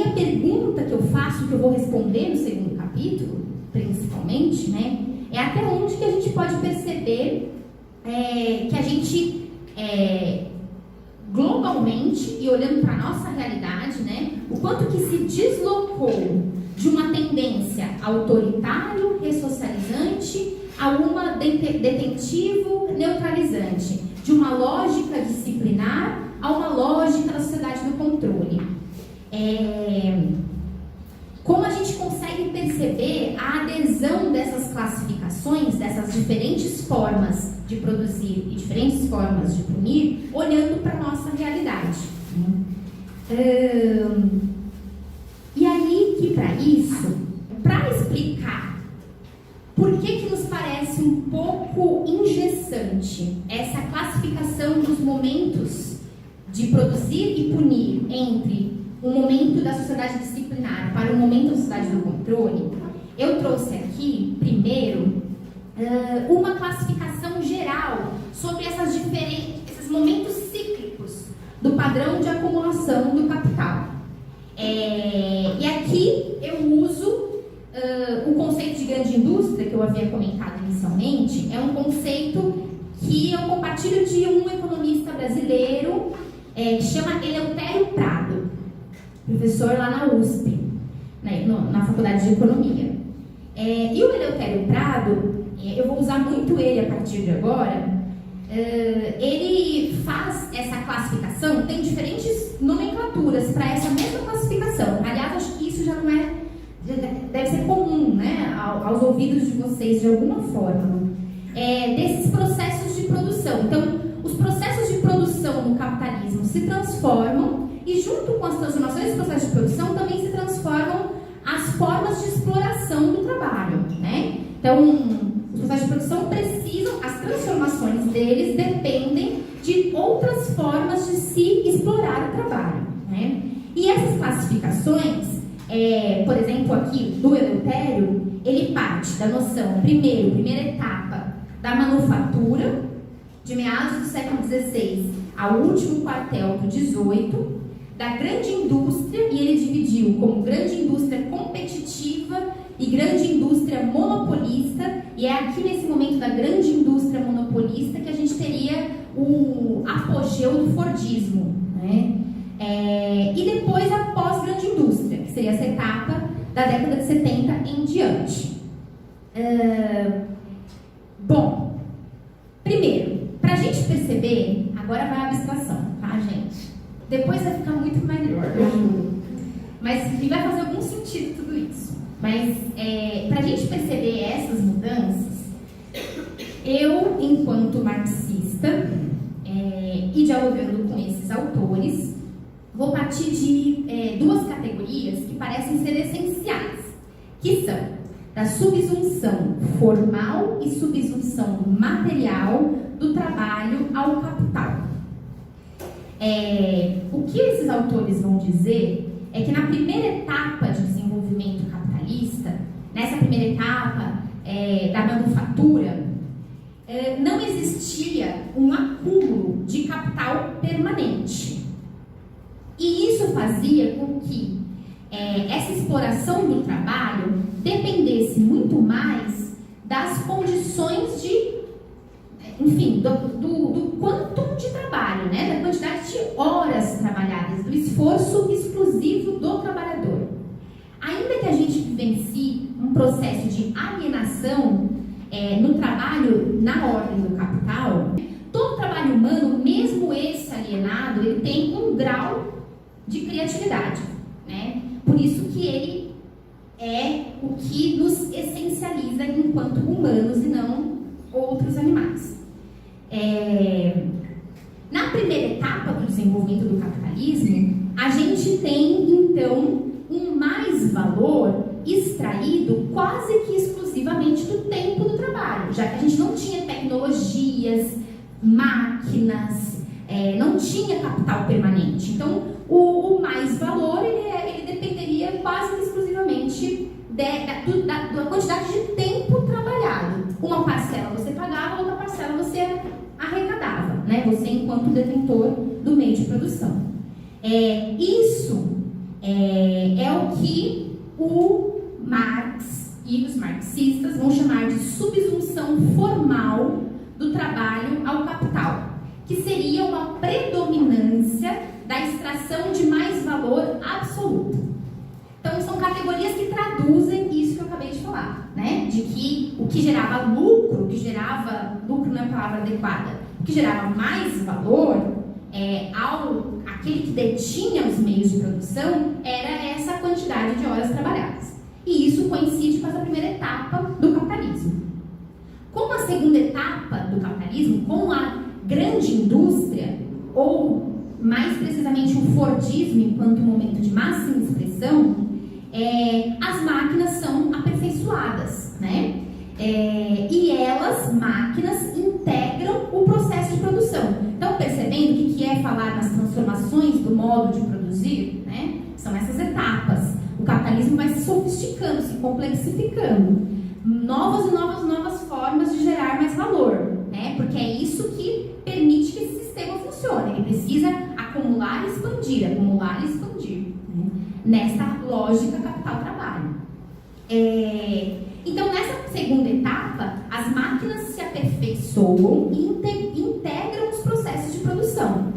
E a pergunta que eu faço, que eu vou responder no segundo capítulo, principalmente, né, é até onde que a gente pode perceber que a gente, globalmente, e olhando para a nossa realidade, né, o quanto que se deslocou de uma tendência autoritário, ressocializante, a uma detentivo, neutralizante, de uma lógica disciplinar a uma lógica da sociedade do controle. Como a gente consegue perceber a adesão dessas classificações, dessas diferentes formas de produzir e diferentes formas de punir, olhando para a nossa realidade. E aí que para isso, para explicar por que nos parece um pouco engessante essa classificação dos momentos de produzir e punir entre um momento da sociedade disciplinar para um momento da sociedade do controle, eu trouxe aqui, primeiro, uma classificação geral sobre esses momentos cíclicos do padrão de acumulação do capital. E aqui eu uso o conceito de grande indústria, que eu havia comentado inicialmente, é um conceito que eu compartilho de um economista brasileiro que chama Eleutério Prado, professor lá na USP, né, na Faculdade de Economia. E o Eleutério Prado, eu vou usar muito ele a partir de agora, ele faz essa classificação, tem diferentes nomenclaturas para essa mesma classificação. Aliás, acho que isso já não deve ser comum, né, aos ouvidos de vocês de alguma forma, desses processos de produção. Então, os processos de produção no capitalismo se transformam e junto com as transformações dos processos de produção também se transformam as formas de exploração do trabalho, né? Então, os processos de produção precisam, as transformações deles dependem de outras formas de se explorar o trabalho, né? E essas classificações, por exemplo, aqui do Eleutério, ele parte da noção, primeira etapa da manufatura, de meados do século XVI ao último quartel do XVIII, da grande indústria, e ele dividiu como grande indústria competitiva e grande indústria monopolista, e é aqui nesse momento da grande indústria monopolista que a gente teria o apogeu do Fordismo, né? E depois a pós-grande indústria, que seria essa etapa da década de 70 em diante. Bom, primeiro, para a gente perceber, agora vai a abstração, tá, gente? Depois vai ficar muito melhor, eu juro. Mas vai fazer algum sentido tudo isso. Mas, para a gente perceber essas mudanças, eu, enquanto marxista, e dialogando com esses autores, vou partir de duas categorias que parecem ser essenciais, que são da subsunção formal e subsunção material do trabalho ao capital. O que esses autores vão dizer é que na primeira etapa de desenvolvimento capitalista, nessa primeira etapa da manufatura, não existia um acúmulo de capital permanente. E isso fazia com que essa exploração do trabalho dependesse muito mais das condições do quantum de trabalho, né? Da quantidade de horas trabalhadas, do esforço exclusivo do trabalhador. Ainda que a gente vivencie um processo de alienação no trabalho na ordem do capital, todo trabalho humano, mesmo esse alienado, ele tem um grau de criatividade, né? Por isso que ele é o que nos essencializa enquanto humanos e não outros animais. Na primeira etapa do desenvolvimento do capitalismo, a gente tem, então, um mais-valor extraído quase que exclusivamente do tempo do trabalho, já que a gente não tinha tecnologias, máquinas, não tinha capital permanente. Então, o mais-valor, ele dependeria quase que exclusivamente da quantidade de tempo trabalhado. Uma parcela você pagava, outra parcela você arrecadava, né? Você enquanto detentor do meio de produção. Isso é o que o Marx e os marxistas vão chamar de subsunção formal do trabalho ao capital, que seria uma predominância da extração de mais valor absoluto. Então, são categorias que traduzem isso que eu acabei de falar, né? De que o que gerava lucro não é a palavra adequada, o que gerava mais valor aquele que detinha os meios de produção era essa quantidade de horas trabalhadas. E isso coincide com essa primeira etapa do capitalismo. Com a segunda etapa do capitalismo, com a grande indústria, ou mais precisamente o Fordismo enquanto momento de máxima expressão, as máquinas são aperfeiçoadas, né? E elas, máquinas, integram o processo de produção. Então, percebendo o que é falar nas transformações do modo de produzir, né? São essas etapas. O capitalismo vai se sofisticando, se complexificando. Novas formas de gerar mais valor, né? Porque é isso que permite que esse sistema funcione. Ele precisa acumular e expandir, né? Nessa lógica capital-trabalho. Então, nessa segunda etapa, as máquinas se aperfeiçoam e integram os processos de produção.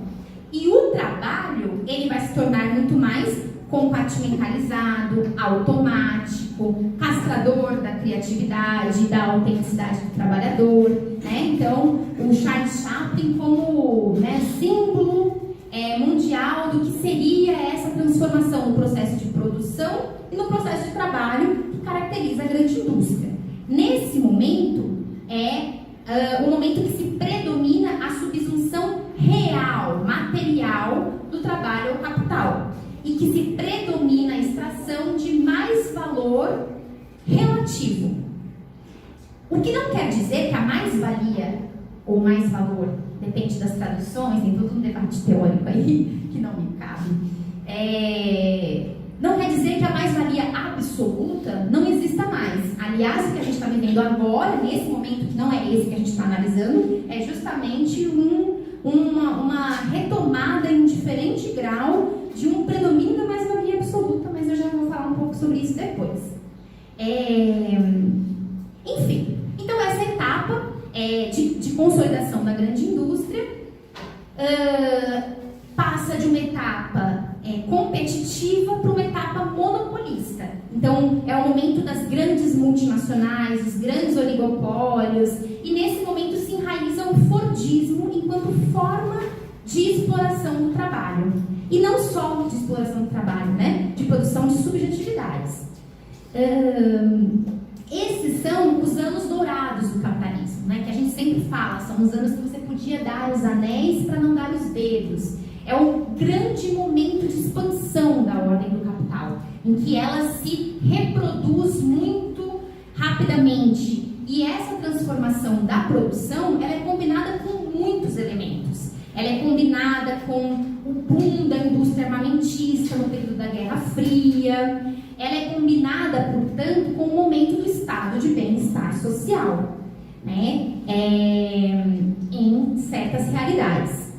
E o trabalho, ele vai se tornar muito mais compartimentalizado, automático, castrador da criatividade, da autenticidade do trabalhador, né? Então, o Charles Chaplin como, né, símbolo mundial do que seria essa transformação no processo de produção e no processo de trabalho que caracteriza a grande indústria. Nesse momento, o momento que se predomina a subsunção real, material do trabalho ao capital e que se predomina a extração de mais valor relativo. O que não quer dizer que a mais-valia ou mais valor, depende das traduções, tem todo um debate teórico aí que não me cabe. Não quer dizer que a mais-valia absoluta não exista mais. Aliás, o que a gente está vivendo agora, nesse momento que não é esse que a gente está analisando, é justamente uma retomada em diferente grau de um predomínio da mais-valia absoluta, mas eu já vou falar um pouco sobre isso depois. Enfim, então essa etapa de consolidação da grande indústria passa de uma etapa competitiva para uma etapa monopolista. Então, é o momento das grandes multinacionais, dos grandes oligopólios, e nesse momento se enraiza o Fordismo enquanto forma de exploração do trabalho. E não só de exploração do trabalho, né? De produção de subjetividades. Esses são os anos dourados do capitalismo, né? Que a gente sempre fala, são os anos que você podia dar os anéis para não dar os dedos. É o grande momento de expansão da ordem do capital, em que ela se reproduz muito rapidamente. E essa transformação da produção, ela é combinada com muitos elementos. Ela é combinada com o boom da indústria armamentista no período da Guerra Fria. Ela é combinada, portanto, com o momento do estado de bem-estar social, né? Em certas realidades.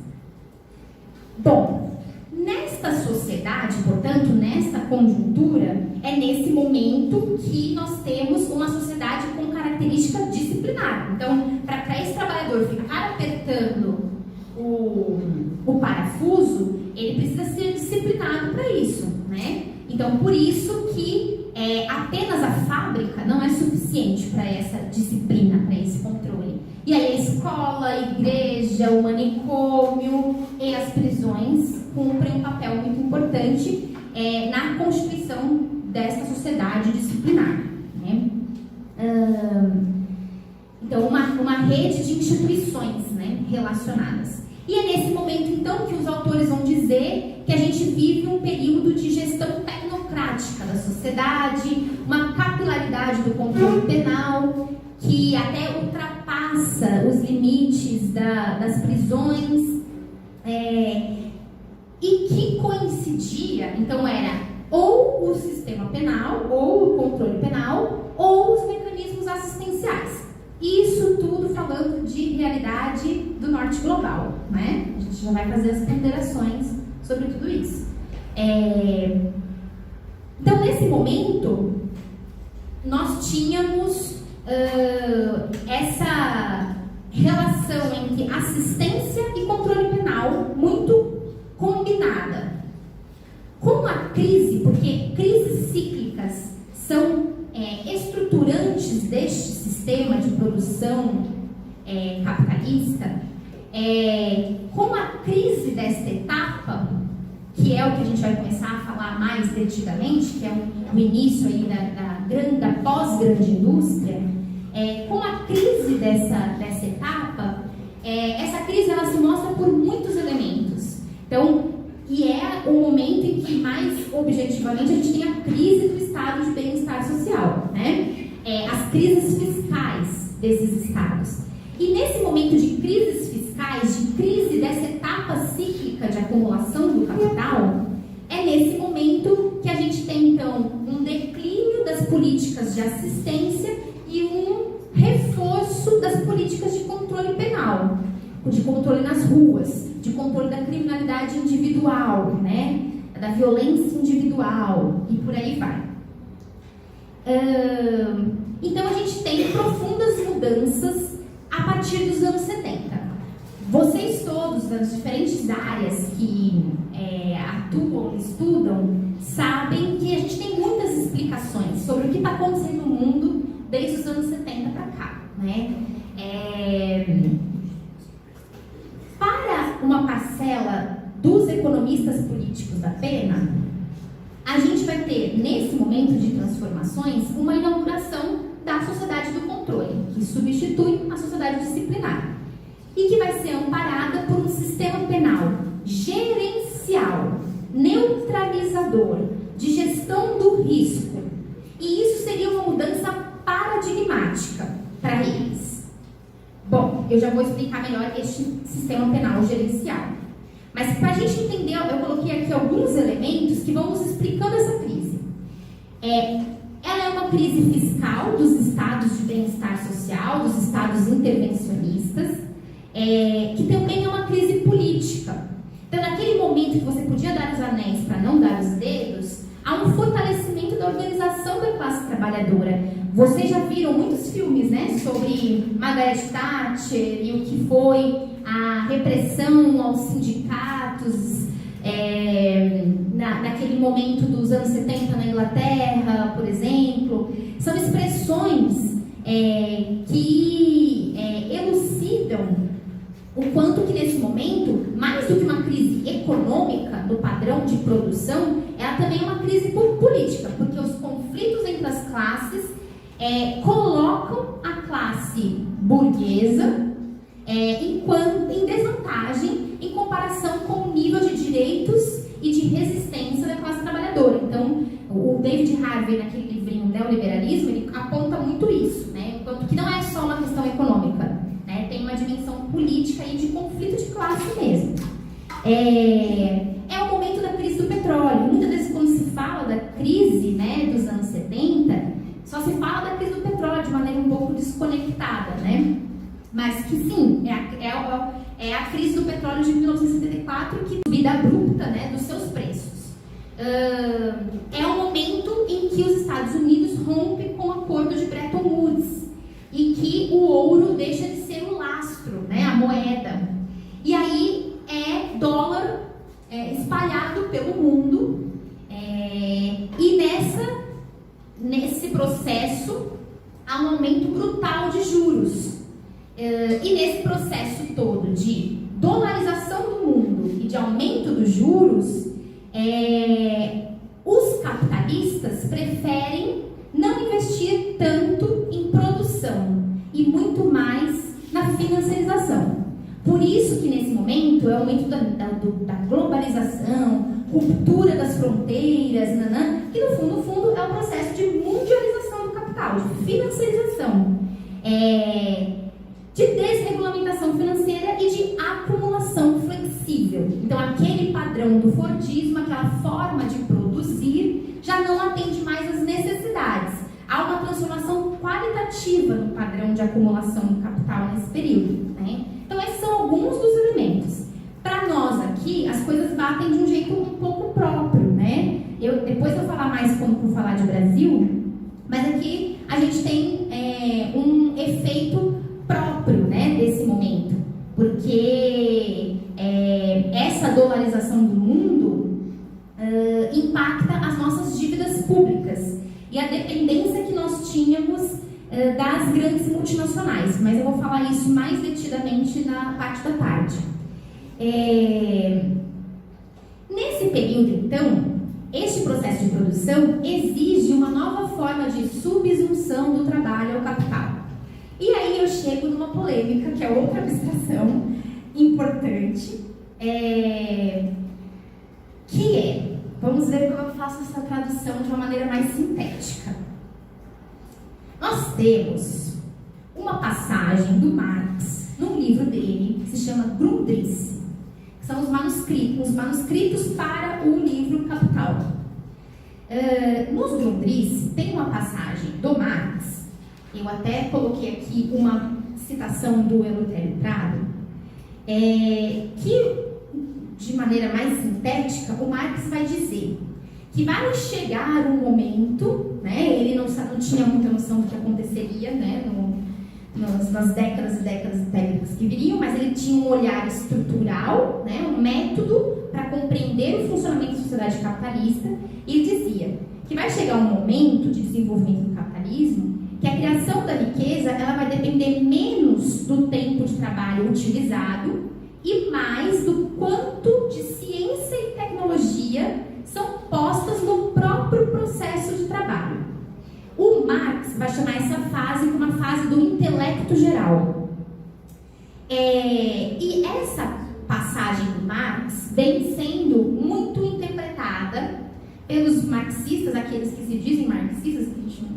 Bom, nesta sociedade, portanto, nesta conjuntura, é nesse momento que nós temos uma sociedade com característica disciplinar. Então, para esse trabalhador ficar apertando o parafuso, ele precisa ser disciplinado para isso, né? Então, por isso que apenas a fábrica não é suficiente para essa disciplina, para esse controle. E aí a escola, a igreja, o manicômio e as prisões cumprem um papel muito importante na constituição desta sociedade disciplinar, né? Então, uma rede de instituições, né, relacionadas. E é nesse momento, então, que os autores vão dizer que a gente vive um período de gestão tecnocrática da sociedade, uma capilaridade do controle penal, que até ultrapassa os limites das prisões, e que coincidia, então era ou o sistema penal, ou o controle penal, ou os mecanismos assistenciais. Isso tudo falando de realidade do norte global, né? A gente já vai fazer as ponderações sobre tudo isso. Então, nesse momento, nós tínhamos essa relação entre assistência e controle penal muito combinada. Com a crise, porque crises cíclicas são estruturantes deste sistema de produção capitalista, com a crise desta etapa, que é o que a gente vai começar a falar mais detidamente, que é o início aí da pós-grande indústria, com a crise dessa etapa, essa crise ela se mostra por muitos elementos. Então, e é o momento em que mais objetivamente a gente tem a crise do estado de bem-estar social, né? As crises fiscais desses estados. E nesse momento de crises fiscais, de crise dessa etapa cíclica de acumulação do capital, é nesse momento que a gente tem, então, um declínio das políticas de assistência e um reforço das políticas de controle penal, de controle nas ruas, de controle da criminalidade individual, né? Da violência individual, e por aí vai. Então, a gente tem profundas mudanças a partir dos anos 70. Vocês todos, das diferentes áreas que atuam, estudam, sabem que a gente tem muitas explicações sobre o que está acontecendo no mundo desde os anos 70 para cá, né? Para uma parcela dos economistas políticos da pena, a gente vai ter, nesse momento de transformações, uma inauguração da sociedade do controle, que substitui a sociedade disciplinar, e que vai ser amparada por um sistema penal gerencial, neutralizador, de gestão do risco. E isso seria uma mudança paradigmática para eles. Bom, eu já vou explicar melhor este sistema penal gerencial. Mas para a gente entender, eu coloquei aqui alguns elementos que vão nos explicando essa crise. Ela é uma crise fiscal dos estados de bem-estar social, dos estados intervencionistas, que também é uma crise política. Então, naquele momento que você podia dar os anéis para não dar os dedos, há um fortalecimento da organização da classe trabalhadora. Vocês já viram muitos filmes, né, sobre Margaret Thatcher e o que foi a repressão aos sindicatos naquele momento dos anos 70 na Inglaterra, por exemplo. São expressões que elucidam o quanto que nesse momento, mais do que uma crise econômica do padrão de produção, ela também é uma crise política, porque os conflitos entre as classes colocam a classe burguesa em desvantagem em comparação com o nível de direitos e de resistência da classe trabalhadora. Então, o David Harvey, naquele livrinho Neoliberalismo, ele aponta muito isso, né? Que não é só uma questão econômica, né? Tem uma dimensão política e de conflito de classe mesmo. É o momento da crise do petróleo. Muitas vezes, quando se fala da crise, né, dos anos 70, só se fala da crise do petróleo de maneira um pouco desconectada, né? Mas que sim, é a crise do petróleo de 1974, que subida abrupta, né, dos seus preços. É o momento em que os Estados Unidos rompem com o acordo de Bretton Woods e que o ouro deixa de ser o lastro, né, a moeda. E aí dólar espalhado pelo mundo, e nesse processo há um aumento brutal de juros. E nesse processo todo de dolarização do mundo e de aumento dos juros, os capitalistas preferem não investir tanto em produção e muito mais na financiarização. Por isso que nesse momento é o momento da globalização, ruptura das fronteiras, que no fundo é um processo de mundialização do capital, de financiarização, de desregulamentação financeira e de acumulação flexível. Então, aquele padrão do Fordismo, aquela forma de produzir, já não atende mais às necessidades. Há uma transformação qualitativa no padrão de acumulação do capital nesse período, né? Então, esses são alguns dos elementos. Para nós aqui, as coisas batem de um jeito um pouco próprio, né? Depois eu vou falar mais como essa dolarização do mundo impacta as nossas dívidas públicas e a dependência que nós tínhamos das grandes multinacionais, mas eu vou falar isso mais detidamente na parte da tarde. Nesse período, então, este processo de produção exige uma nova forma de subsunção do trabalho ao capital. E aí eu chego numa polêmica, que é outra abstração importante, que é, vamos ver como eu faço essa tradução de uma maneira mais sintética. Nós temos uma passagem do Marx, num livro dele, que se chama Grundrisse, que são os manuscritos para o livro Capital. Nos Grundrisse tem uma passagem do Marx, eu até coloquei aqui uma citação do Eleutério Prado, que, de maneira mais sintética, o Marx vai dizer que vai chegar um momento, né, ele não tinha muita noção do que aconteceria, né, nas décadas e décadas e décadas que viriam, mas ele tinha um olhar estrutural, né, um método para compreender o funcionamento da sociedade capitalista, e ele dizia que vai chegar um momento de desenvolvimento do capitalismo que a criação da riqueza ela vai depender menos do tempo de trabalho utilizado e mais do quanto de ciência e tecnologia são postas no próprio processo de trabalho. O Marx vai chamar essa fase como uma fase do intelecto geral. E essa passagem do Marx vem sendo muito interpretada pelos marxistas, aqueles que se dizem marxistas, que a gente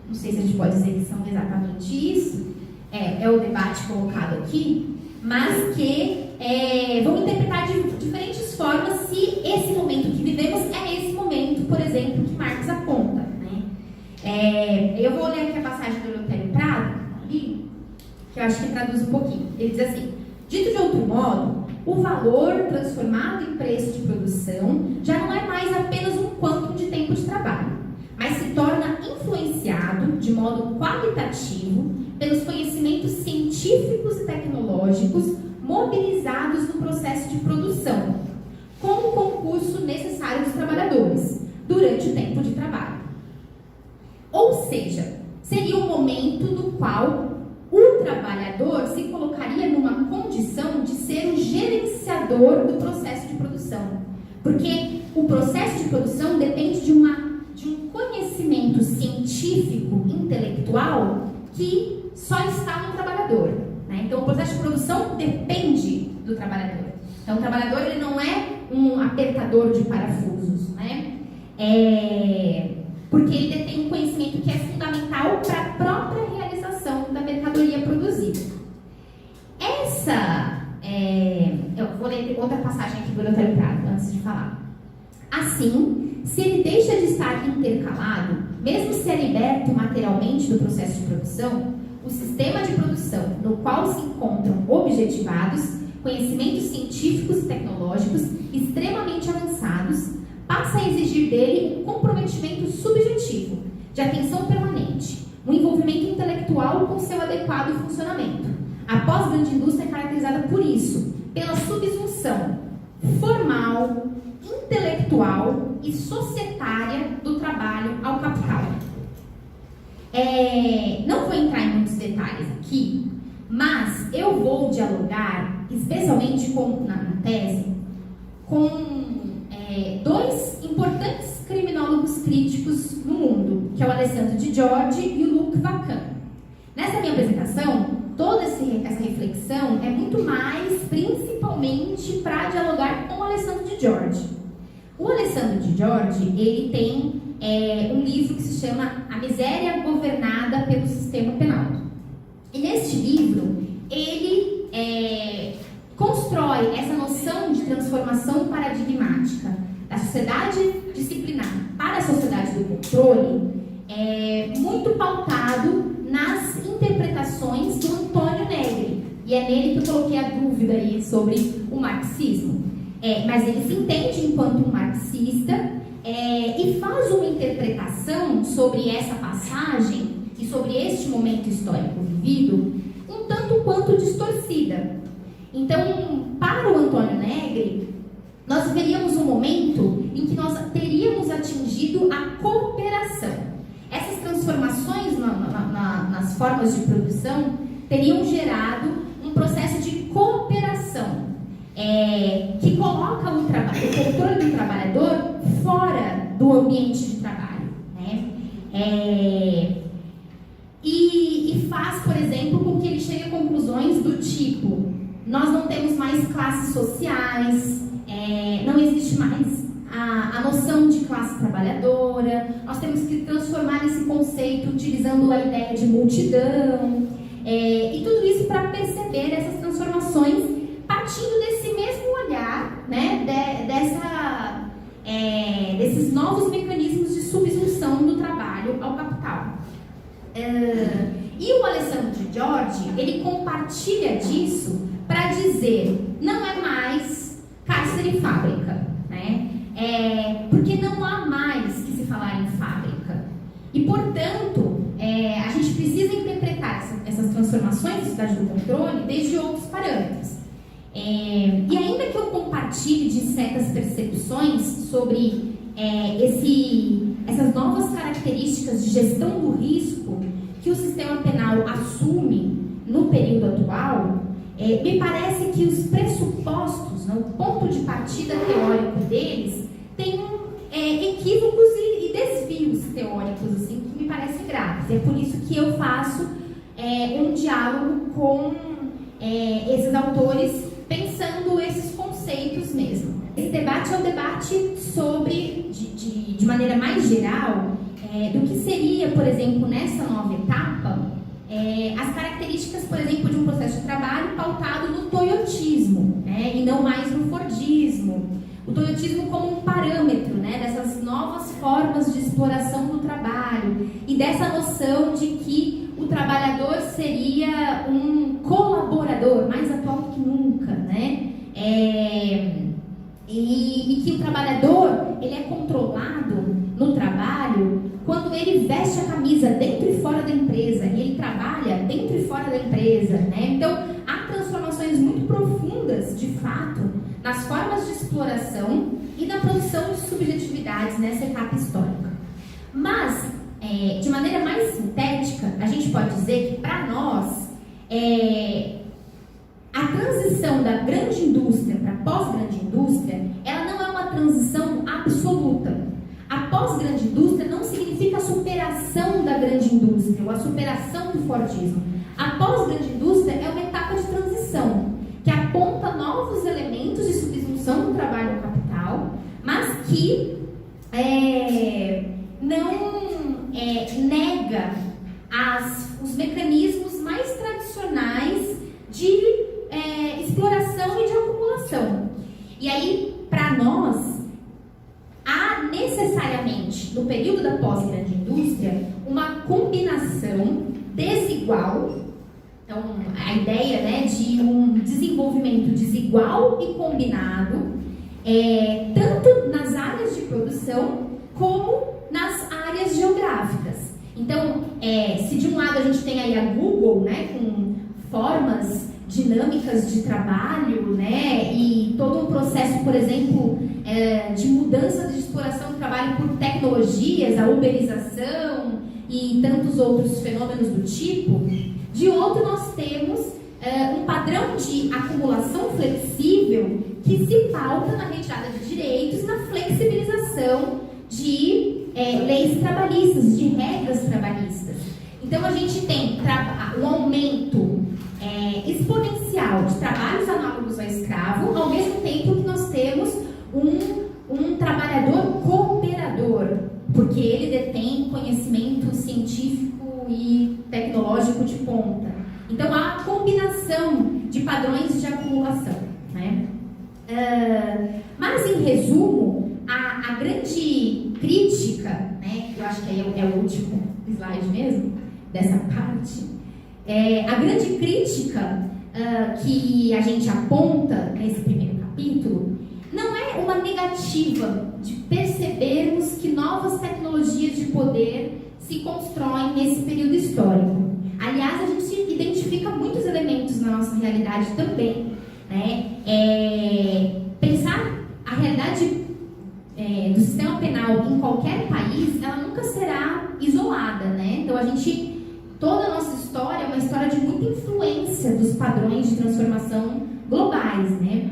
não sei se a gente pode dizer que são exatamente isso, é o debate colocado aqui, mas que vão interpretar de diferentes formas se esse momento que vivemos é esse momento, por exemplo, que Marx aponta. Né? Eu vou ler aqui a passagem do Eleutério Prado, ali, que eu acho que traduz um pouquinho. Ele diz assim: dito de outro modo, o valor transformado em preço de produção já não é mais apenas um quantum de tempo de trabalho, mas se torna influenciado de modo qualitativo pelos conhecimentos científicos e tecnológicos mobilizados no processo de produção, com o concurso necessário dos trabalhadores durante o tempo de trabalho. Ou seja, seria um momento no qual o trabalhador se colocaria numa condição de ser o gerenciador do processo de produção, porque o processo de produção depende de um conhecimento científico, intelectual, que só está no trabalhador. Né? Então, o processo de produção depende do trabalhador. Então, o trabalhador ele não é um apertador de parafusos, né? Porque ele detém um conhecimento que é fundamental para a própria realização da mercadoria produzida. Eu vou ler outra passagem aqui do Eleutério Prado, antes de falar. Assim, se ele deixa de estar intercalado, mesmo se é liberto materialmente do processo de produção, o sistema de produção no qual se encontram objetivados conhecimentos científicos e tecnológicos extremamente avançados passa a exigir dele um comprometimento subjetivo, de atenção permanente, um envolvimento intelectual com seu adequado funcionamento. A pós-grande indústria é caracterizada por isso, pela subsunção formal, intelectual e societária do trabalho ao capital. Não vou entrar em muitos detalhes aqui, mas eu vou dialogar, especialmente na tese, com dois importantes criminólogos críticos no mundo, que é o Alessandro Di Giorgi e o Luc Vacan. Nessa minha apresentação, toda essa reflexão é muito mais, principalmente, para dialogar com o Alessandro Di Giorgi. O Alessandro Di Giorgi, ele tem um livro que se chama A Miséria Governada pelo Sistema Penal. E neste livro, ele constrói essa noção de transformação paradigmática da sociedade disciplinar para a sociedade do controle, muito pautado nas interpretações do Antônio Negri. E é nele que eu coloquei a dúvida aí sobre o marxismo. Mas ele se entende enquanto um marxista e faz uma interpretação sobre essa passagem e sobre este momento histórico vivido um tanto quanto distorcida. Então, para o Antônio Negri, nós viveríamos um momento em que nós teríamos atingido a cooperação. Essas transformações nas formas de produção teriam gerado um processo de cooperação, que coloca o controle do trabalhador fora do ambiente de trabalho, né? E faz, por exemplo, com que ele chegue a conclusões do tipo: nós não temos mais classes sociais, não existe mais a noção de classe trabalhadora, nós temos que transformar esse conceito utilizando a ideia de multidão, e tudo isso para perceber essas transformações partindo desse mesmo olhar, né, desses novos mecanismos de subsunção do trabalho ao capital. E o Alessandro de Giorgi, ele compartilha disso para dizer: não é mais cárcere e fábrica, né? Porque não há mais que se falar em fábrica. E, portanto, a gente precisa interpretar essas transformações da sociedade do controle desde outros parâmetros. E ainda que eu compartilhe de certas percepções sobre essas novas características de gestão do risco que o sistema penal assume no período atual, me parece que os pressupostos, o ponto de partida teórico deles, tem equívocos e desvios teóricos assim, que me parecem graves. É por isso que eu faço um diálogo com esses autores, pensando esses conceitos mesmo. Esse debate é um debate sobre, de maneira mais geral, do que seria, por exemplo, nessa nova etapa, as características, por exemplo, de um processo de trabalho pautado no toyotismo, né, e não mais no fordismo. O toyotismo como um parâmetro, né, dessas novas formas de exploração do trabalho e dessa noção de que o trabalhador seria um colaborador, mais atual do que nunca, né? E que o trabalhador, ele é controlado no trabalho quando ele veste a camisa dentro e fora da empresa, e ele trabalha dentro e fora da empresa, né? Então, há transformações muito profundas, de fato, nas formas de exploração e na produção de subjetividades nessa etapa histórica. Mas, de maneira mais sintética, a gente pode dizer que, para nós, a transição da grande indústria para a pós-grande indústria, ela não é uma transição absoluta. A pós-grande indústria não significa a superação da grande indústria ou a superação do fordismo. A pós-grande indústria é uma etapa de transição que aponta novos elementos de subsunção do trabalho ao capital, mas que não nega os mecanismos mais tradicionais de exploração e de acumulação. E aí, para nós, há necessariamente, no período da pós-grande indústria, uma combinação desigual. Então, a ideia, né, de um desenvolvimento desigual e combinado, tanto nas áreas de produção como nas áreas geográficas. Então, se de um lado a gente tem aí a Google, né, com formas dinâmicas de trabalho, né, e todo um processo, por exemplo, de mudança de exploração do trabalho por tecnologias, a uberização e tantos outros fenômenos do tipo. De outro, nós temos um padrão de acumulação flexível que se pauta na retirada de direitos e na flexibilização de leis trabalhistas, de regras trabalhistas. Então, a gente tem um aumento exponencial de trabalhos análogos ao escravo, ao mesmo tempo que nós temos um trabalhador cooperador, porque ele detém conhecimento científico e tecnológico de ponta. Então, há a combinação de padrões de acumulação, né? Mas, em resumo, a grande crítica, né, eu acho que aí é o último slide mesmo, dessa parte, a grande crítica que a gente aponta nesse primeiro capítulo não é uma negativa de percebermos que novas tecnologias de poder se constroem nesse período histórico. Aliás, a gente identifica muitos elementos na nossa realidade também, né? Pensar a toda a nossa história é uma história de muita influência dos padrões de transformação globais, né?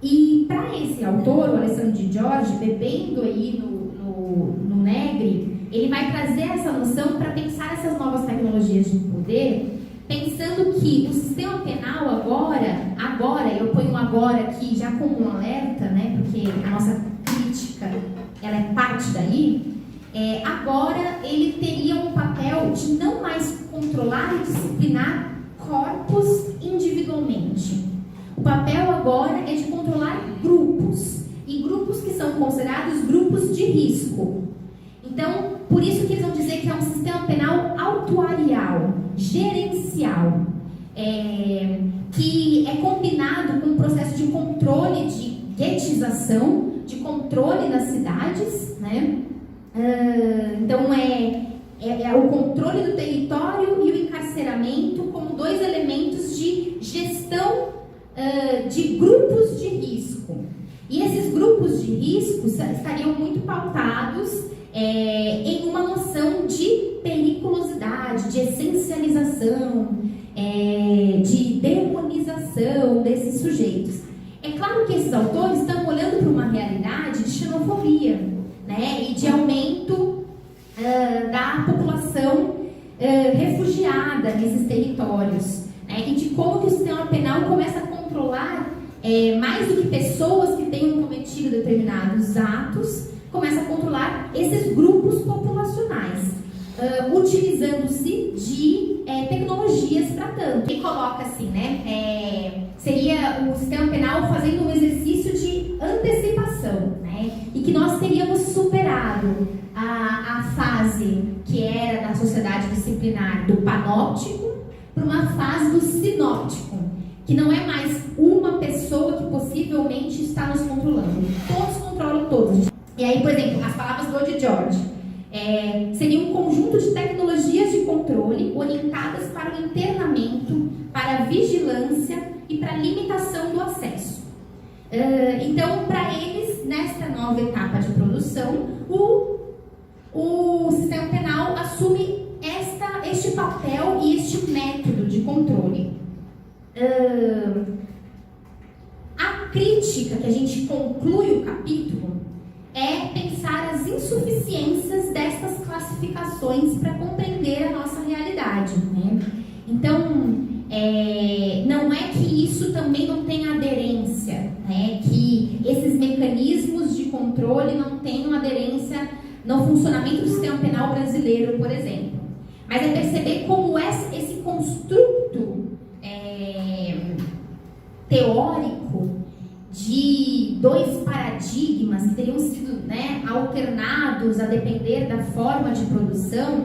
E para esse autor, o Alessandro de Giorgi, bebendo aí no Negri, ele vai trazer essa noção para pensar essas novas tecnologias de poder, pensando que o sistema penal agora, eu ponho um agora aqui já como um alerta, né, porque a nossa crítica, ela é parte daí, agora ele teria um papel de não mais controlar e disciplinar corpos individualmente. O papel agora é de controlar grupos, e grupos que são considerados grupos de risco. Então, por isso que eles vão dizer que é um sistema penal autuarial, gerencial, que é combinado com um processo de controle de guetização, de controle das cidades, né? Então, é o controle do território e o encarceramento como dois elementos de gestão de grupos de risco. E esses grupos de risco estariam muito pautados em uma noção de periculosidade, de essencialização, de demonização desses sujeitos. É claro que esses autores estão olhando para uma realidade de xenofobia, né, e de aumento da população refugiada nesses territórios, né, e de como que o sistema penal começa a controlar mais do que pessoas que tenham cometido determinados atos, começa a controlar esses grupos populacionais, utilizando-se de tecnologias para tanto. E coloca assim, né, seria o sistema penal fazendo um exercício de antecipação, né, e que nós teríamos superado a fase que era da sociedade disciplinar do panóptico para uma fase do sinóptico, que não é mais uma pessoa que possivelmente está nos controlando. Todos controlam todos. E aí, por exemplo, as palavras do de George seria um conjunto de tecnologias de controle orientadas para o internamento, para a vigilância e para a limitação do acesso. Então, para eles, nesta nova etapa de produção, o sistema penal assume este papel e este método de controle. A crítica que a gente conclui o capítulo é pensar as insuficiências dessas classificações para compreender a nossa realidade, né? Então, não é que isso também não tenha aderência, né? Que esses mecanismos de controle não tenham aderência no funcionamento do sistema penal brasileiro, por exemplo. Mas é perceber como esse construto teórico de dois paradigmas que teriam sido, né, alternados a depender da forma de produção,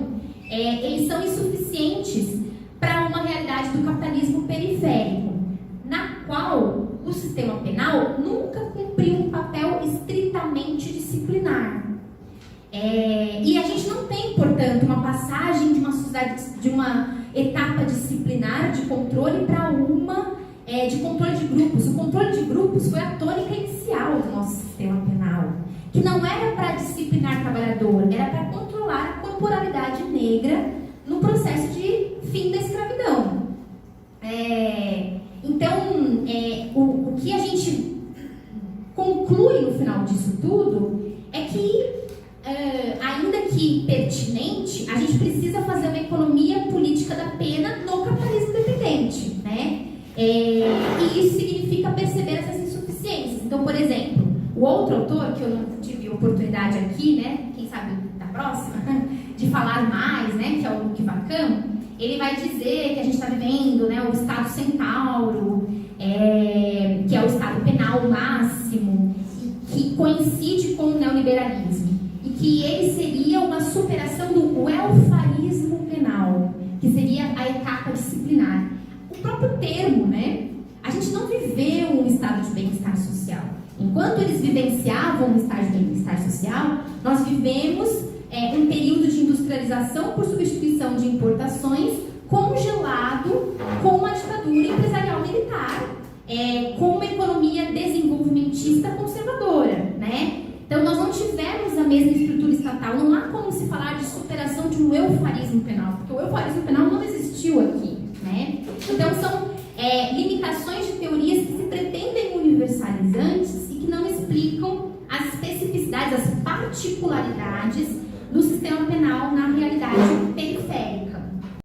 eles são insuficientes para uma realidade do capitalismo periférico, na qual o sistema penal nunca cumpriu um papel estritamente disciplinar. E a gente não tem, portanto, uma passagem de uma sociedade, de uma etapa disciplinar de controle para uma de controle de grupos. O controle de grupos foi a tônica inicial do nosso sistema penal, que não era para disciplinar trabalhador, era para controlar a corporalidade negra no processo de fim da escravidão. Então, o que a gente conclui no final disso tudo é que, ainda que pertinente, a gente precisa fazer uma economia política da pena no capitalismo dependente, né? E isso significa perceber essas insuficiências. Então, por exemplo, o outro autor, que eu não tive oportunidade aqui, né, quem sabe da próxima, de falar mais, né, que é o Luque Vacan, ele vai dizer que a gente está vivendo, né, o Estado centauro, que é o Estado penal máximo, que coincide com o neoliberalismo, e que ele seria uma superação do welfarismo penal, que seria a etapa disciplinar. O próprio termo, né? A gente não viveu um estado de bem-estar social. Enquanto eles vivenciavam um estado de bem-estar social, nós vivemos um período de industrialização por substituição de importações congelado com uma ditadura empresarial militar, com uma economia desenvolvimentista conservadora, né? Então, nós não tivemos a mesma estrutura estatal. Não há como se falar de superação de um eufarismo penal, porque o eufarismo penal não existiu aqui, né? Então, são limitações de teorias que se pretendem universalizantes e que não explicam as especificidades, as particularidades do sistema penal